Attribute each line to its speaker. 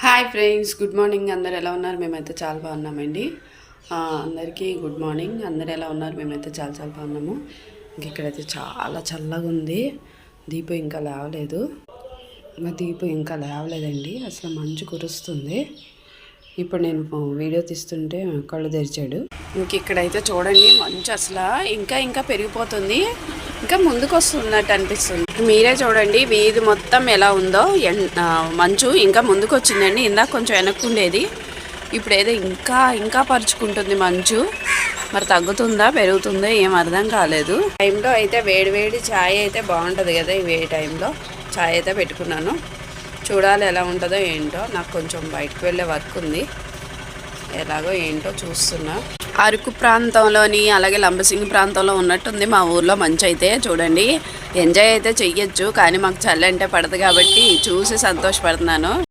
Speaker 1: Hi friends, good morning. అందరు ఎలా ఉన్నారు? మేమైతే చాలా బాగున్నామండి. అందరికీ గుడ్ మార్నింగ్. అందరు ఎలా ఉన్నారు? మేమైతే చాలా చాలా బాగున్నాము. ఇక్కడైతే చాలా చల్లగా ఉంది. దీపం ఇంకా లేవలేదు. అసలు మంచు కురుస్తుంది. ఇప్పుడు నేను వీడియో తీస్తుంటే కళ్ళు తెరిచాడు. ఇక్కడైతే చూడండి, మంచు అసలు ఇంకా పెరిగిపోతుంది. ఇంకా ముందుకు వస్తున్నట్టు అనిపిస్తుంది. మీరే చూడండి వీధి మొత్తం ఎలా ఉందో. మంచు ఇంకా ముందుకు వచ్చిందండి. ఇందాక కొంచెం వెనక్కుండేది, ఇప్పుడు ఏదో ఇంకా పరుచుకుంటుంది మంచు. మరి తగ్గుతుందా పెరుగుతుందా ఏం అర్థం కాలేదు. టైంలో అయితే వేడి ఛాయ్ అయితే బాగుంటుంది కదా. ఈ టైంలో ఛాయ్ అయితే పెట్టుకున్నాను. చూడాలి ఎలా ఉంటుందో ఏంటో. నాకు కొంచెం బయటకు వెళ్ళే వర్క్ ఉంది. ఎలాగో ఏంటో చూస్తున్నా. అరకు ప్రాంతంలోని అలాగే లంబసింగి ప్రాంతంలో ఉన్నట్టుంది మా ఊర్లో మంచు అయితే. చూడండి, ఎంజాయ్ అయితే చెయ్యొచ్చు, కానీ మాకు చలి అంటే పడదు కాబట్టి చూసి సంతోషపడుతున్నాను.